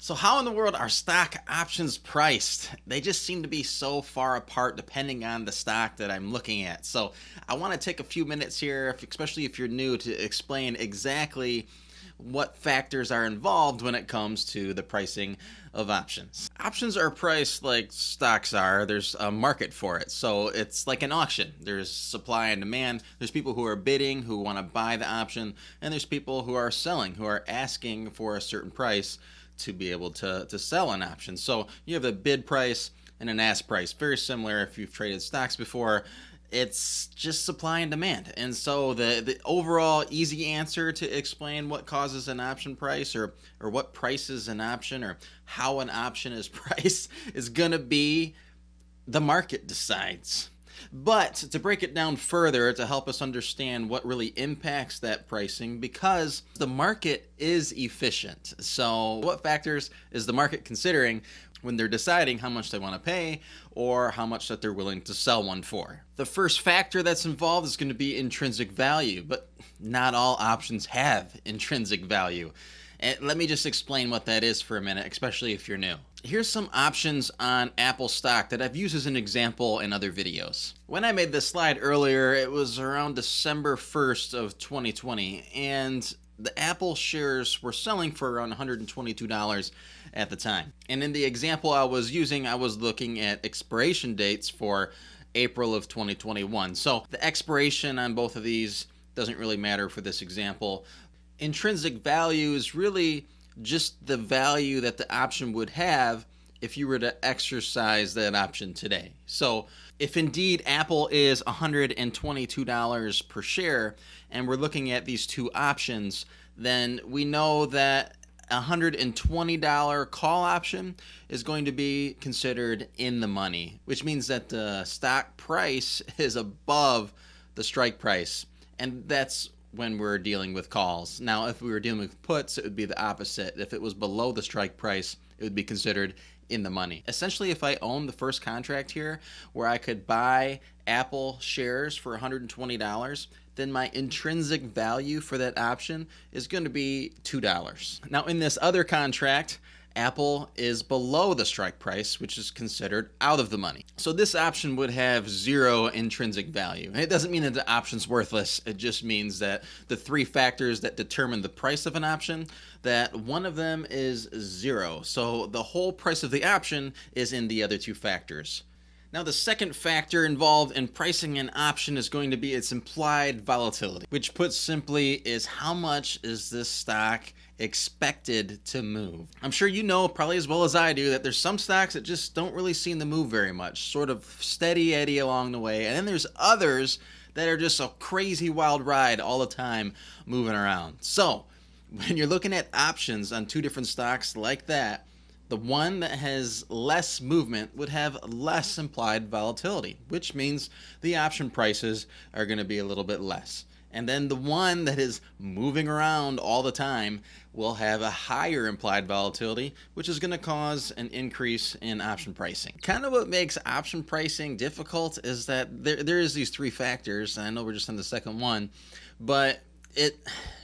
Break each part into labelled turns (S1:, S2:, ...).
S1: So how in the world are stock options priced? They just seem to be so far apart depending on the stock that I'm looking at. So I want to take a few minutes here, especially if you're new, to explain exactly what factors are involved when it comes to the pricing of options. Options are priced like stocks are. There's a market for it. So it's like an auction. There's supply and demand. There's people who are bidding, who want to buy the option, and there's people who are selling, who are asking for a certain price to be able to sell an option. So you have a bid price and an ask price. Very similar if you've traded stocks before. It's just supply and demand. And so the overall easy answer to explain what causes an option price, or what prices an option, or how an option is priced, is going to be the market decides. But to break it down further, to help us understand what really impacts that pricing, because the market is efficient. So what factors is the market considering when they're deciding how much they want to pay or how much that they're willing to sell one for? The first factor that's involved is going to be intrinsic value, but not all options have intrinsic value. And let me just explain what that is for a minute, especially if you're new. Here's some options on Apple stock that I've used as an example in other videos. When I made this slide earlier, it was around December 1st of 2020, and the Apple shares were selling for around $122 at the time. And in the example I was using, I was looking at expiration dates for April of 2021. So the expiration on both of these doesn't really matter for this example. Intrinsic value is really just the value that the option would have if you were to exercise that option today. So if indeed Apple is $122 per share and we're looking at these two options, then we know that a $120 call option is going to be considered in the money, which means that the stock price is above the strike price. And that's when we're dealing with calls. Now, if we were dealing with puts, it would be the opposite. If it was below the strike price, it would be considered in the money. Essentially, if I own the first contract here where I could buy Apple shares for $120, then my intrinsic value for that option is going to be $2. Now, in this other contract, Apple is below the strike price, which is considered out of the money. So this option would have zero intrinsic value. And it doesn't mean that the option's worthless. It just means that the three factors that determine the price of an option, that one of them is zero. So the whole price of the option is in the other two factors. Now, the second factor involved in pricing an option is going to be its implied volatility, which put simply is how much is this stock expected to move. I'm sure you know probably as well as I do that there's some stocks that just don't really seem to move very much, sort of steady Eddie along the way, and then there's others that are just a crazy wild ride all the time moving around. So when you're looking at options on two different stocks like that, the one that has less movement would have less implied volatility, which means the option prices are going to be a little bit less. And then the one that is moving around all the time will have a higher implied volatility, which is going to cause an increase in option pricing. Kind of what makes option pricing difficult is that there is these three factors. I know we're just on the second one, but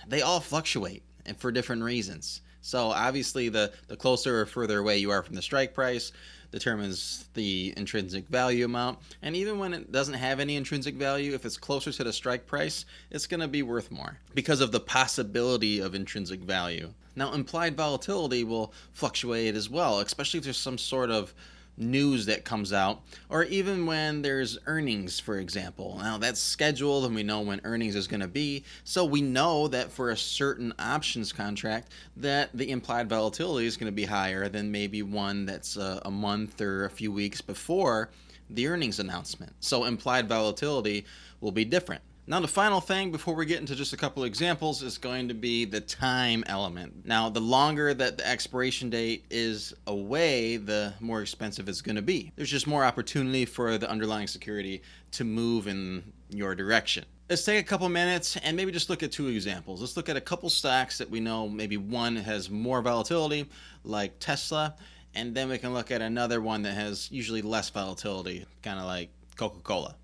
S1: they all fluctuate and for different reasons. So obviously the closer or further away you are from the strike price determines the intrinsic value amount. And even when it doesn't have any intrinsic value, if it's closer to the strike price, it's going to be worth more because of the possibility of intrinsic value. Now, implied volatility will fluctuate as well, especially if there's some sort of news that comes out, or even when there's earnings, for example. Now that's scheduled and we know when earnings is going to be, so we know that for a certain options contract that the implied volatility is going to be higher than maybe one that's a month or a few weeks before the earnings announcement. So implied volatility will be different. Now, the final thing before we get into just a couple of examples is going to be the time element. Now, the longer that the expiration date is away, the more expensive it's going to be. There's just more opportunity for the underlying security to move in your direction. Let's take a couple minutes and maybe just look at two examples. Let's look at a couple stocks that we know maybe one has more volatility, like Tesla, and then we can look at another one that has usually less volatility, kind of like Coca-Cola.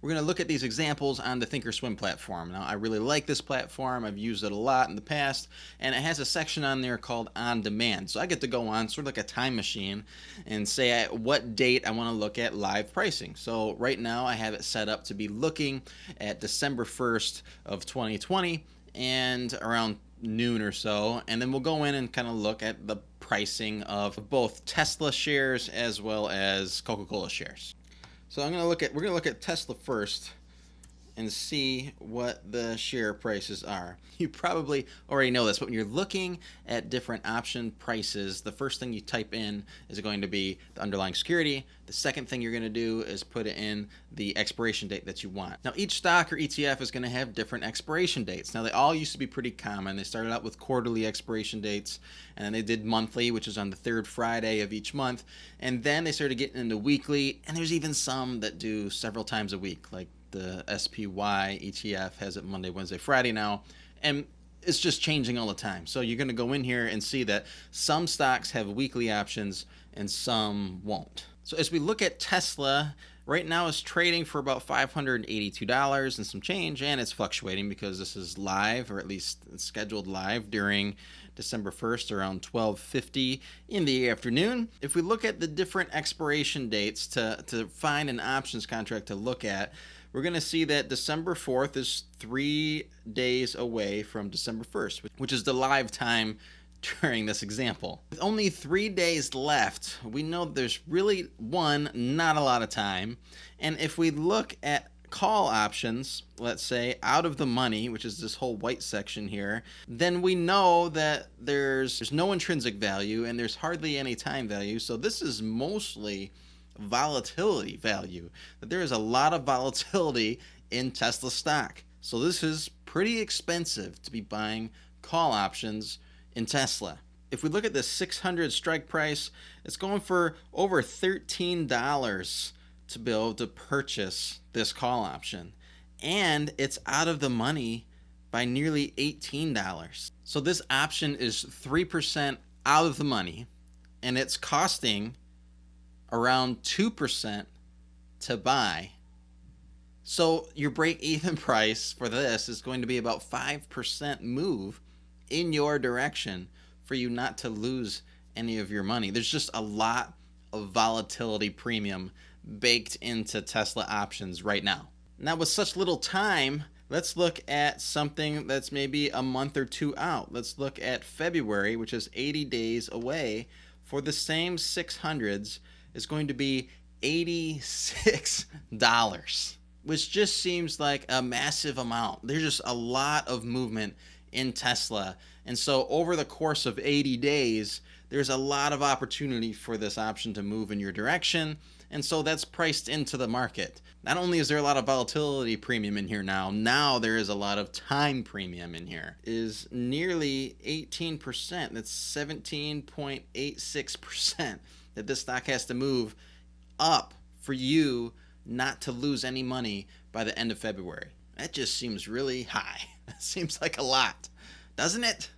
S1: we're going to look at these examples on the Thinkorswim platform. Now, I really like this platform. I've used it a lot in the past, and it has a section on there called On Demand. So I get to go on sort of like a time machine and say at what date I want to look at live pricing. So right now I have it set up to be looking at December 1st of 2020 and around noon or so, and then we'll go in and kind of look at the pricing of both Tesla shares as well as Coca-Cola shares. So we're going to look at Tesla first and see what the share prices are. You probably already know this, but when you're looking at different option prices, the first thing you type in is going to be the underlying security. The second thing you're going to do is put in the expiration date that you want. Now, each stock or ETF is going to have different expiration dates. Now, they all used to be pretty common. They started out with quarterly expiration dates, and then they did monthly, which is on the third Friday of each month. And then they started getting into weekly, and there's even some that do several times a week, like the SPY ETF has it Monday, Wednesday, Friday now, and it's just changing all the time. So you're going to go in here and see that some stocks have weekly options and some won't. So as we look at Tesla, right now it's trading for about $582 and some change, and it's fluctuating because this is live, or at least it's scheduled live during December 1st around 12:50 in the afternoon. If we look at the different expiration dates to find an options contract to look at, we're going to see that December 4th is 3 days away from December 1st, which is the live time during this example. With only 3 days left, we know there's really, not a lot of time. And if we look at call options, let's say out of the money, which is this whole white section here, then we know that there's no intrinsic value and there's hardly any time value. So this is mostly volatility value, that there is a lot of volatility in Tesla stock. So this is pretty expensive to be buying call options in Tesla. If we look at the 600 strike price, it's going for over $13 to be able to purchase this call option, and it's out of the money by nearly $18. So this option is 3% out of the money, and it's costing around 2% to buy. So your break-even price for this is going to be about 5% move in your direction for you not to lose any of your money. There's just a lot of volatility premium baked into Tesla options right now. Now, with such little time, let's look at something that's maybe a month or two out. Let's look at February, which is 80 days away. For the same 600s, is going to be $86, which just seems like a massive amount. There's just a lot of movement in Tesla. And so over the course of 80 days, there's a lot of opportunity for this option to move in your direction. And so that's priced into the market. Not only is there a lot of volatility premium in here now there is a lot of time premium in here. It is nearly 18%. That's 17.86% that this stock has to move up for you not to lose any money by the end of February. That just seems really high. That seems like a lot, doesn't it?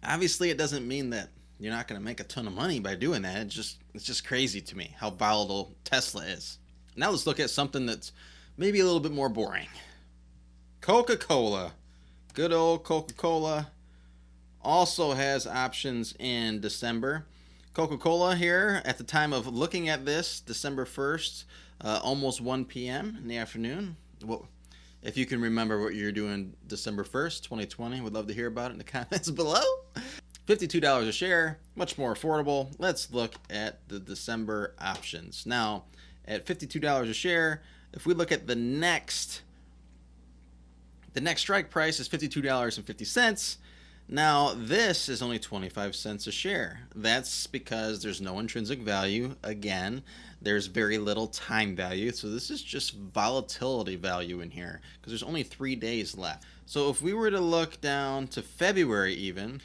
S1: Obviously, it doesn't mean that you're not going to make a ton of money by doing that. It's just crazy to me how volatile Tesla is. Now let's look at something that's maybe a little bit more boring. Coca-Cola. Good old Coca-Cola also has options in December. Coca-Cola here, at the time of looking at this, December 1st, almost 1 p.m. in the afternoon. Well, if you can remember what you're doing December 1st, 2020, would love to hear about it in the comments below. $52 a share, much more affordable. Let's look at the December options. Now, at $52 a share, if we look at the next strike price is $52.50. Now, this is only 25 cents a share. That's because there's no intrinsic value. Again, there's very little time value. So this is just volatility value in here because there's only 3 days left. So if we were to look down to February even,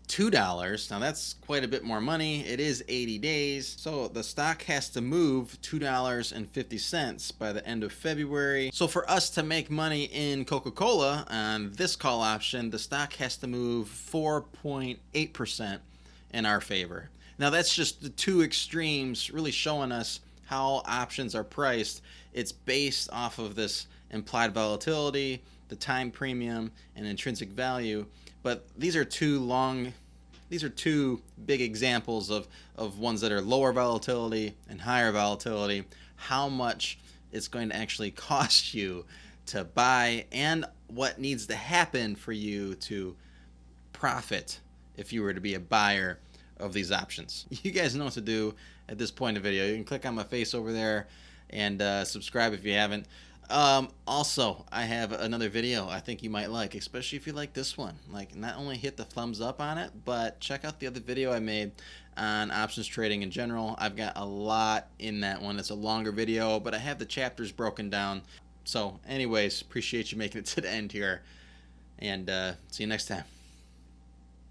S1: $2. Now that's quite a bit more money. It is 80 days. So the stock has to move $2.50 by the end of February. So for us to make money in Coca-Cola on this call option, the stock has to move 4.8% in our favor. Now that's just the two extremes really showing us how options are priced, it's based off of this implied volatility, the time premium, and intrinsic value. But these are two big examples of ones that are lower volatility and higher volatility, how much it's going to actually cost you to buy and what needs to happen for you to profit if you were to be a buyer of these options. You guys know what to do at this point in the video. You can click on my face over there and subscribe if you haven't. Also, I have another video I think you might like, especially if you like this one. Like, not only hit the thumbs up on it, but check out the other video I made on options trading in general. I've got a lot in that one. It's a longer video, but I have the chapters broken down. So anyways, appreciate you making it to the end here, and see you next time.